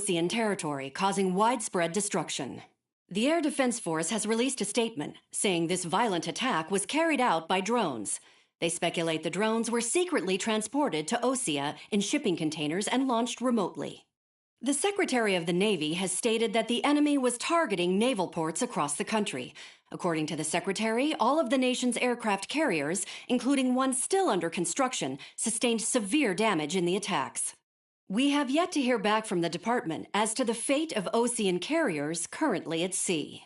Ocean territory, causing widespread destruction. The Air Defense Force has released a statement saying this violent attack was carried out by drones. They speculate the drones were secretly transported to Osea in shipping containers and launched remotely. The Secretary of the Navy has stated that the enemy was targeting naval ports across the country. According to the Secretary, all of the nation's aircraft carriers, including one still under construction, sustained severe damage in the attacks. We have yet to hear back from the department as to the fate of Ocean carriers currently at sea.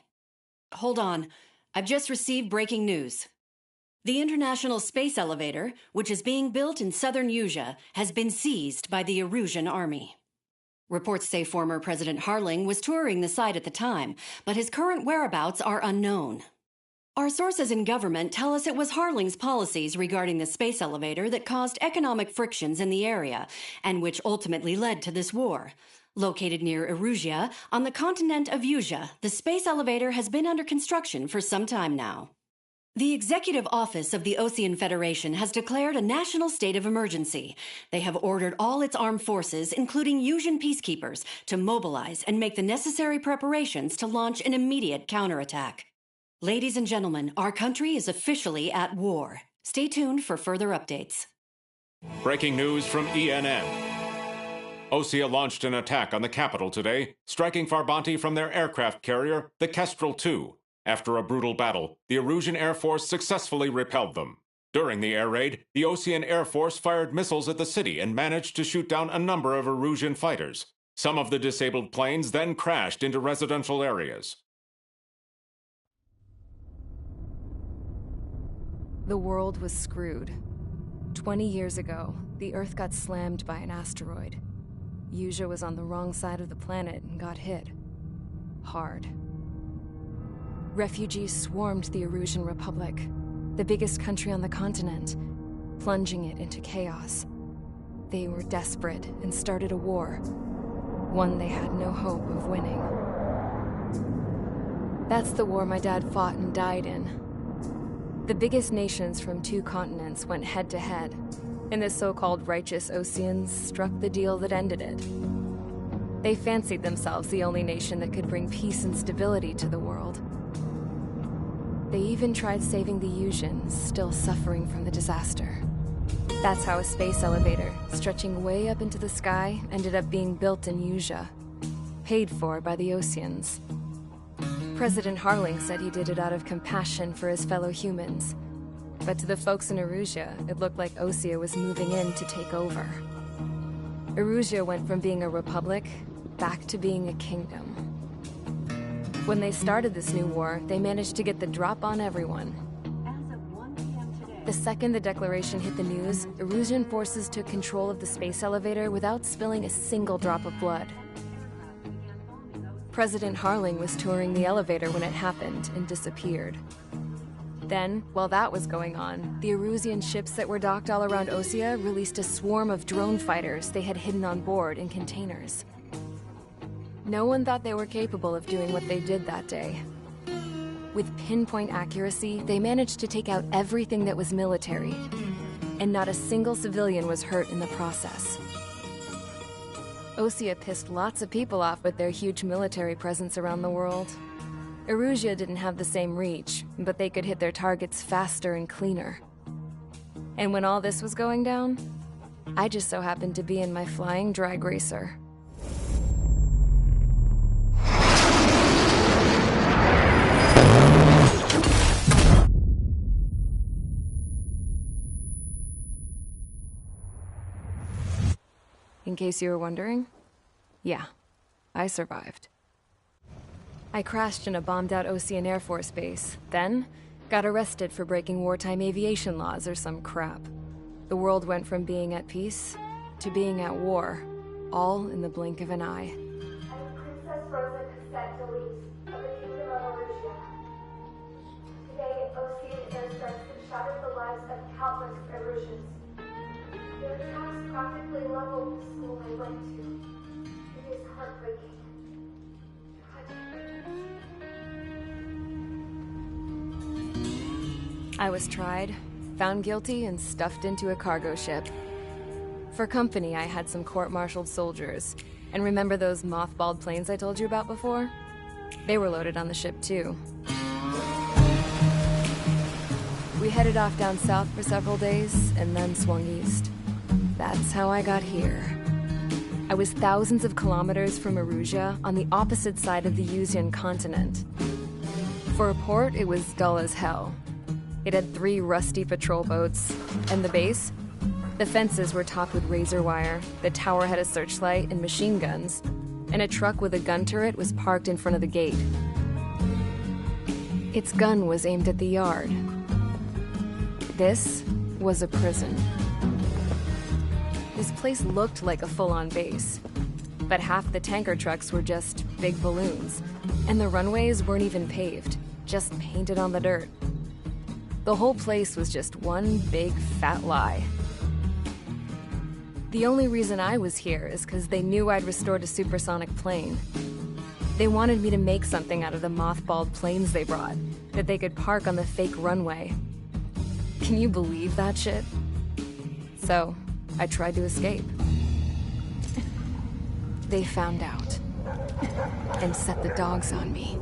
Hold on. I've just received breaking news. The International Space Elevator, which is being built in southern Usea, has been seized by the Erusian Army. Reports say former President Harling was touring the site at the time, but his current whereabouts are unknown. Our sources in government tell us it was Harling's policies regarding the space elevator that caused economic frictions in the area, and which ultimately led to this war. Located near Erusia, on the continent of Usea, the space elevator has been under construction for some time now. The Executive Office of the Ocean Federation has declared a national state of emergency. They have ordered all its armed forces, including Usian peacekeepers, to mobilize and make the necessary preparations to launch an immediate counterattack. Ladies and gentlemen, our country is officially at war. Stay tuned for further updates. Breaking news from ENN. Osea launched an attack on the capital today, striking Farbanti from their aircraft carrier, the Kestrel II. After a brutal battle, the Erusian Air Force successfully repelled them. During the air raid, the Ocean Air Force fired missiles at the city and managed to shoot down a number of Erusian fighters. Some of the disabled planes then crashed into residential areas. The world was screwed. 20 years ago, the Earth got slammed by an asteroid. Usea was on the wrong side of the planet and got hit. Hard. Refugees swarmed the Erusian Republic, the biggest country on the continent, plunging it into chaos. They were desperate and started a war, one they had no hope of winning. That's the war my dad fought and died in. The biggest nations from 2 continents went head-to-head, and the so-called righteous Oceans struck the deal that ended it. They fancied themselves the only nation that could bring peace and stability to the world. They even tried saving the Usians, still suffering from the disaster. That's how a space elevator, stretching way up into the sky, ended up being built in Usea, paid for by the Oceans. President Harling said he did it out of compassion for his fellow humans. But to the folks in Erusia, it looked like Osea was moving in to take over. Erusia went from being a republic back to being a kingdom. When they started this new war, they managed to get the drop on everyone. The second the declaration hit the news, Erusian forces took control of the space elevator without spilling a single drop of blood. President Harling was touring the elevator when it happened and disappeared. Then, while that was going on, the Erusian ships that were docked all around Osea released a swarm of drone fighters they had hidden on board in containers. No one thought they were capable of doing what they did that day. With pinpoint accuracy, they managed to take out everything that was military, and not a single civilian was hurt in the process. Osea pissed lots of people off with their huge military presence around the world. Erusia didn't have the same reach, but they could hit their targets faster and cleaner. And when all this was going down, I just so happened to be in my flying drag racer. In case you were wondering, yeah, I survived. I crashed in a bombed-out Ocean Air Force base, then got arrested for breaking wartime aviation laws or some crap. The world went from being at peace to being at war, all in the blink of an eye. I am Princess Rosa Cassette Delise of the Kingdom of Erusia. Today, Ocean airstrikes have shattered the lives of countless Erusians. Their attacks practically leveled the school I went to. It is heartbreaking. I was tried, found guilty, and stuffed into a cargo ship. For company, I had some court-martialed soldiers, And remember those mothballed planes I told you about before? They were loaded on the ship too. We headed off down south for several days, and then swung east. That's how I got here. I was thousands of kilometers from Erusia, on the opposite side of the Yuzian continent. For a port, it was dull as hell. It had 3 rusty patrol boats, and the base? The fences were topped with razor wire, the tower had a searchlight and machine guns, and a truck with a gun turret was parked in front of the gate. Its gun was aimed at the yard. This was a prison. This place looked like a full-on base, but half the tanker trucks were just big balloons, and the runways weren't even paved, just painted on the dirt. The whole place was just one big fat lie. The only reason I was here is because they knew I'd restored a supersonic plane. They wanted me to make something out of the mothballed planes they brought, that they could park on the fake runway. Can you believe that shit? So, I tried to escape. They found out, and set the dogs on me.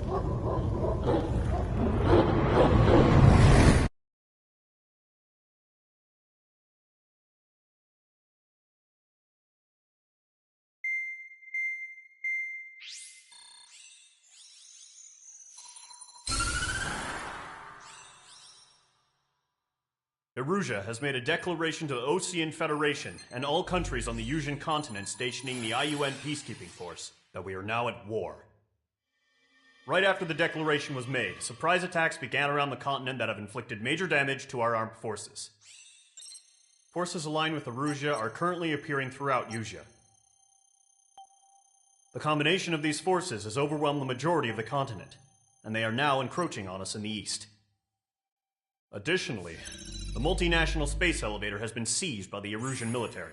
Erusia has made a declaration to the Ocean Federation and all countries on the Yuzian continent stationing the IUN peacekeeping force that we are now at war. Right after the declaration was made, surprise attacks began around the continent that have inflicted major damage to our armed forces. Forces aligned with Erusia are currently appearing throughout Yusia. The combination of these forces has overwhelmed the majority of the continent, and they are now encroaching on us in the east. Additionally, the multinational space elevator has been seized by the Erusian military.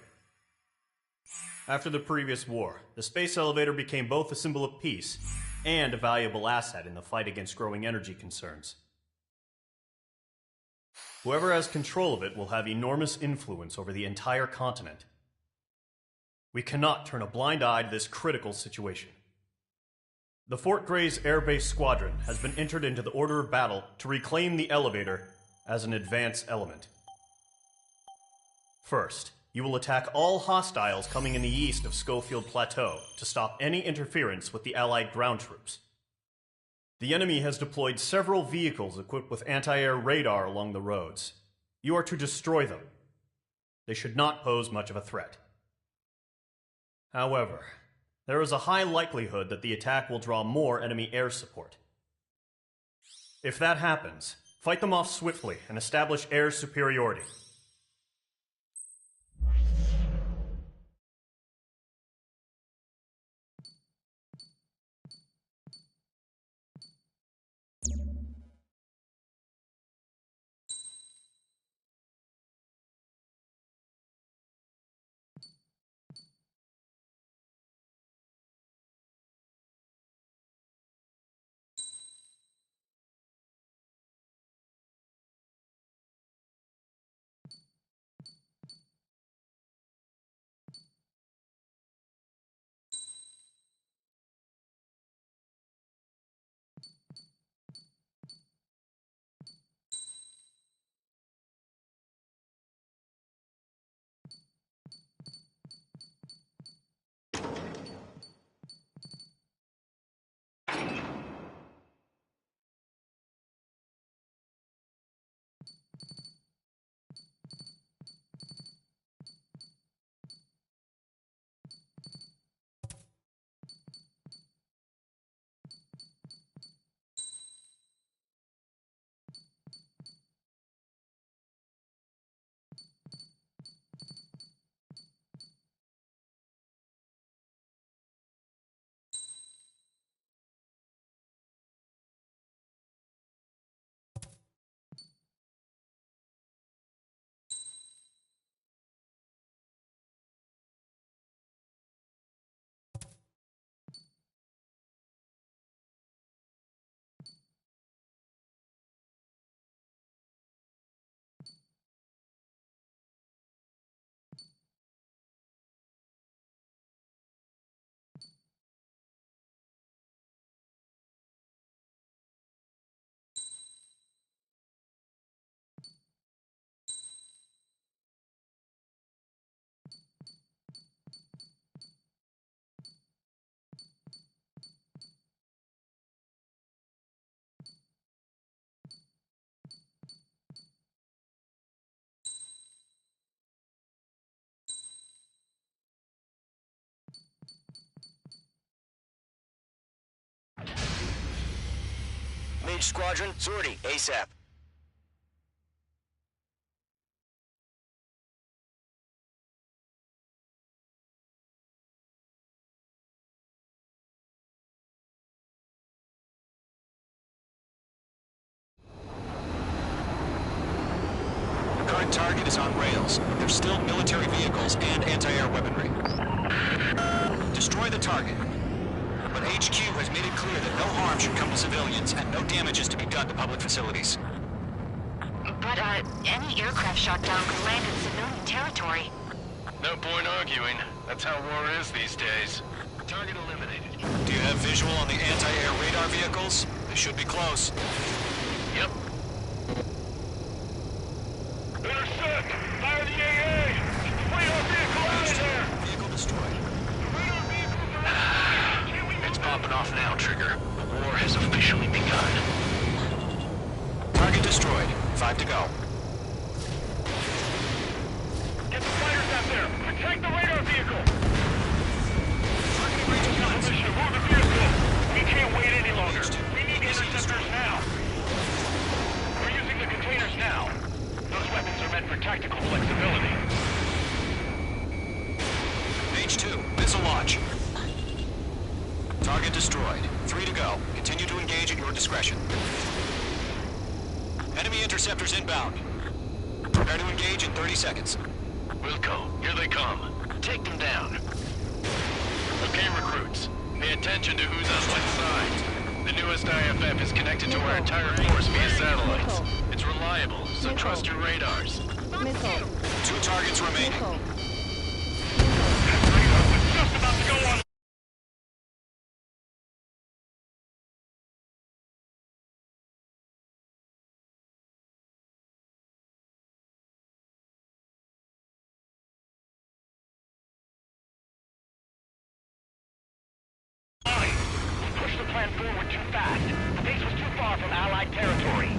After the previous war, the space elevator became both a symbol of peace and a valuable asset in the fight against growing energy concerns. Whoever has control of it will have enormous influence over the entire continent. We cannot turn a blind eye to this critical situation. The Fort Gray's Air Base Squadron has been entered into the order of battle to reclaim the elevator as an advance element. First, you will attack all hostiles coming in the east of Schofield Plateau to stop any interference with the Allied ground troops. The enemy has deployed several vehicles equipped with anti-air radar along the roads. You are to destroy them. They should not pose much of a threat. However, there is a high likelihood that the attack will draw more enemy air support. If that happens, fight them off swiftly and establish air superiority. Mage Squadron, sortie, ASAP. Current target is on rails. There's still military vehicles and anti-air weaponry. Destroy the target. But HQ has made it clear that no harm should come to civilians and no damage is to be done to public facilities. But, any aircraft shot down could land in civilian territory. No point arguing. That's how war is these days. Target eliminated. Do you have visual on the anti-air radar vehicles? They should be close. Yep. Intercept! Fire the AA! Radar vehicle out of there! Vehicle destroyed. Radar vehicles are... It's popping off now, Trigger. The war has officially begun. Target destroyed. 5 to go. Get the fighters out there! Protect the radar vehicle! Position, move the vehicle! We can't wait any longer. We need interceptors now. We're using the containers now. Those weapons are meant for tactical flexibility. Mage 2, missile launch. Target destroyed. 3 to go. Continue to engage at your discretion. Enemy interceptors inbound. Prepare to engage in 30 seconds. Wilco, here they come. Take them down. Okay, recruits. Pay attention to who's on what side. The newest IFF is connected to our entire force via satellites. It's reliable, so trust your radars. Missile. 2 targets remaining. Missile. Radar was just about to go on. We pushed the plan forward too fast. The base was too far from Allied territory.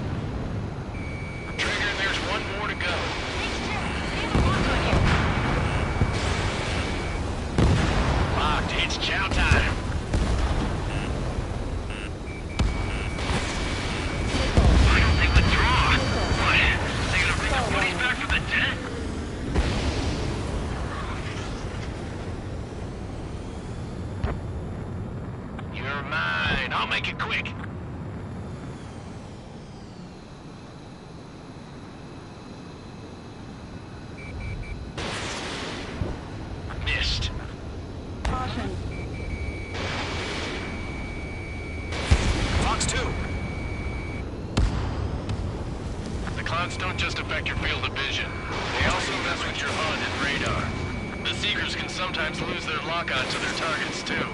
Trigger, there's one more to go. Locked, it's chow time. I don't think withdraw. What? They gonna bring the buddies back from the dead? You're mine. I'll make it quick. Missed. Caution. Fox 2. The clouds don't just affect your field of vision. They also mess with your HUD and radar. The Seekers can sometimes lose their lockout to their targets, too.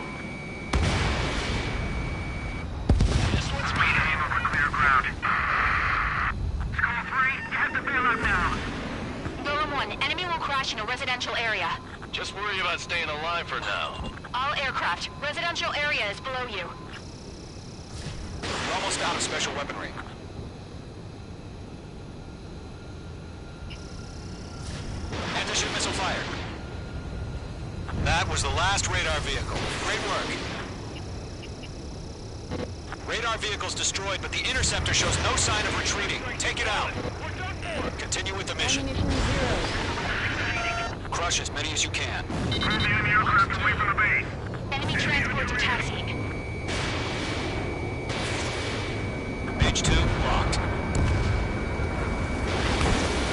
This one's speed aim over clear ground. Skull 3, have the bailout now. Golem 1, enemy will crash in a residential area. Just worry about staying alive for now. All aircraft, residential area is below you. We're almost out of special weaponry. Anti-ship missile fired. That was the last radar vehicle. Great work. Radar vehicle's destroyed, but the interceptor shows no sign of retreating. Take it out. Continue with the mission. Ammunition 0. Crush as many as you can. Move the enemy aircraft away from the base. Enemy transport to taxiing. Mage 2, locked.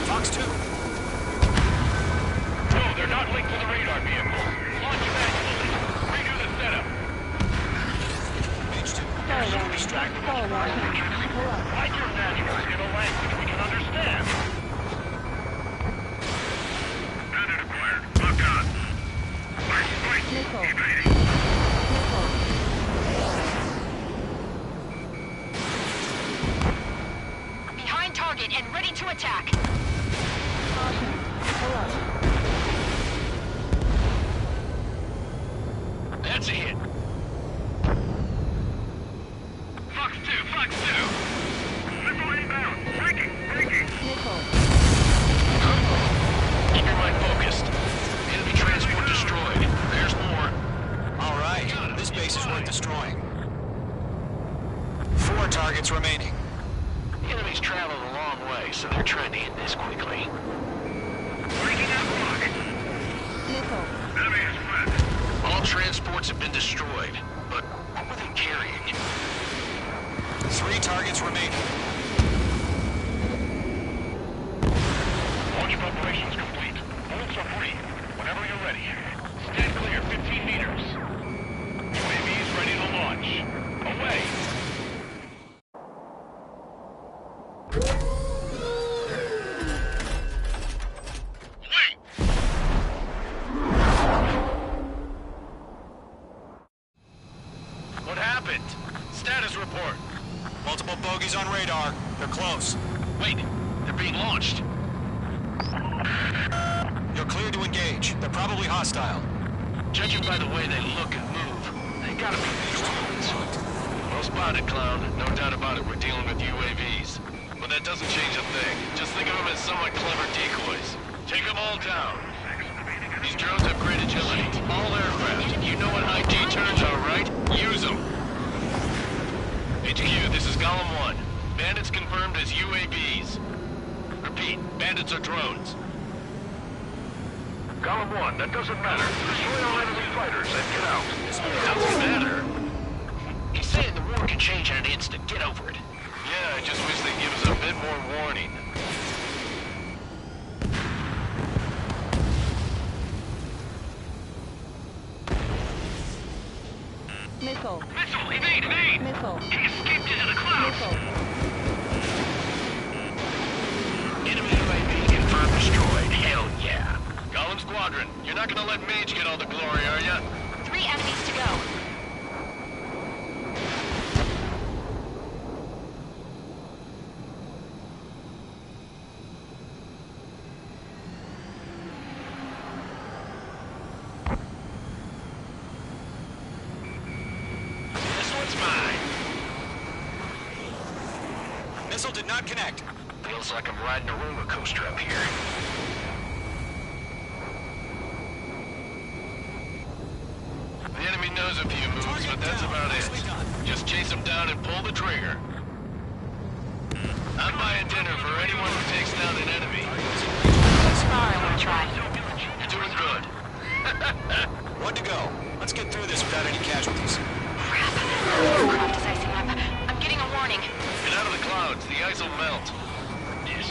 Fox 2. No, they're not linked to the radar vehicle. Launch manually. Redo the setup. Mage 2. Distracted. Write your manuals in a language we can understand. Predator acquired. Lock on. Missile. Evading. Behind target and ready to attack. Caution. Pull up. That's a hit. Fox 2, Fox 2. Missile inbound. Breaking. Missile. Keep your mind focused. Enemy transport destroyed. There's more. All right. This base is worth destroying. 4 more targets remaining. The enemy's traveled a long way, so they're trying to hit this quickly. Breaking that block. Enemy is split. All transports have been destroyed, but what were they carrying? 3 targets remaining. Launch preparations complete. Bolts are free. Whenever you're ready. Stand clear, 15 meters. UAVs ready to launch. Away! Wait! What happened? Status report. Multiple bogies on radar. They're close. Wait, they're being launched. You're clear to engage. They're probably hostile. Judging by the way they look and move, they gotta be these ones. Well spotted, clown. No doubt about it, we're dealing with UAVs. But that doesn't change a thing. Just think of them as somewhat clever decoys. Take them all down. These drones have great agility. All aircraft. You know what high G turns are, right? Use them. HQ, this is Golem 1. Bandits confirmed as UAVs. Repeat, bandits are drones. Golem 1, that doesn't matter. Destroy all enemy fighters and get out. Doesn't matter? He's saying the war can change in an instant. Get over it. Yeah, I just wish they'd give us a bit more warning. Missile. Missile! Evade! Evade! Missile. He escaped into the clouds! Missile. Enemy UAV confirmed destroyed. Hell yeah. Golem Squadron, you're not gonna let Mage get all the glory, are ya? 3 enemies to go. This one's mine. Missile did not connect. Feels like I'm riding a roller coaster up here. The enemy knows a few moves, but that's about it. Just chase them down and pull the trigger. I'm buying dinner for anyone who takes down an enemy. Too far, I want to try. You're doing good. One to go. Let's get through this without any casualties. Crap. Aircraft is icing up. I'm getting a warning. Get out of the clouds. The ice will melt. Yes.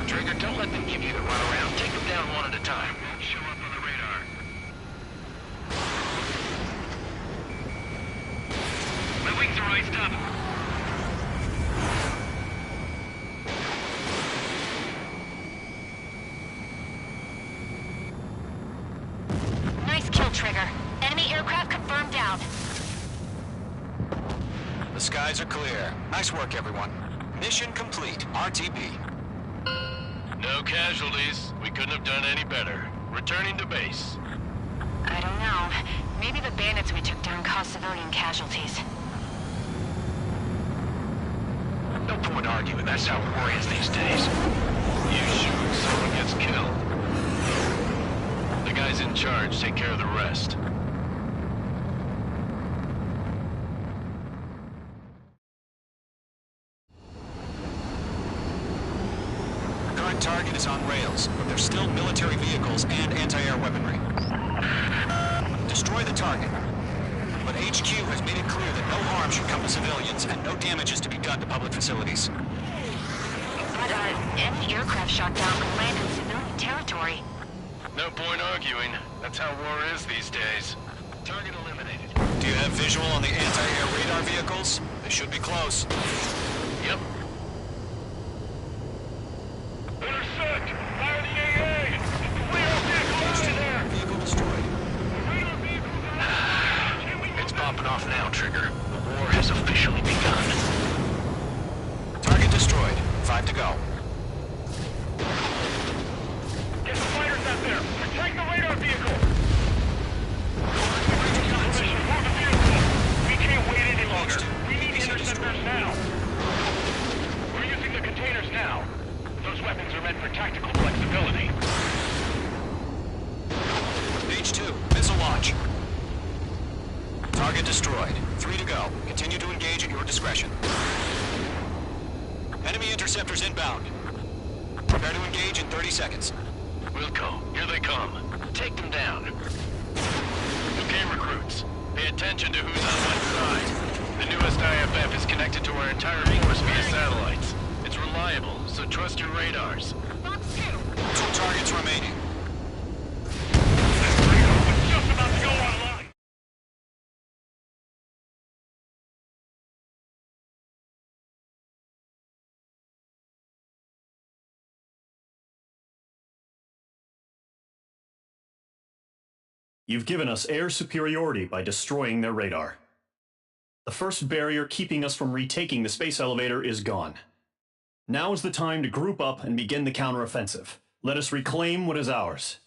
Trigger, don't let them give you the runaround. Take them down one at a time. Show up on the radar. My wings are iced up. Nice kill, Trigger. Enemy aircraft confirmed down. The skies are clear. Nice work, everyone. Mission complete. RTB. No casualties. We couldn't have done any better. Returning to base. I don't know. Maybe the bandits we took down caused civilian casualties. No point arguing. That's how war is these days. You shoot, someone gets killed. The guys in charge take care of the rest. Current target is on rails, but there's still military vehicles and anti-air weaponry. Destroy the target. But HQ has made it clear that no harm should come to civilians and no damage is to be done to public facilities. But, any aircraft shot down could land in civilian territory. No point arguing. That's how war is these days. Target eliminated. Do you have visual on the anti-air radar vehicles? They should be close. Yep. Intersect! Fire the AA! Clear vehicle out of there! Vehicle destroyed. It's popping off now, Trigger. The war has officially begun. Target destroyed. 5 to go. Get the fighters out there! Protect the radar vehicle! Move the vehicle! Target destroyed. 3 to go. Continue to engage at your discretion. Enemy interceptors inbound. Prepare to engage in 30 seconds. Wilco, here they come. Take them down. Okay, recruits. Pay attention to who's on what side. The newest IFF is connected to our entire force via satellites. It's reliable, so trust your radars. 2 targets remaining. Just about to go online. You've given us air superiority by destroying their radar. The first barrier keeping us from retaking the space elevator is gone. Now is the time to group up and begin the counteroffensive. Let us reclaim what is ours.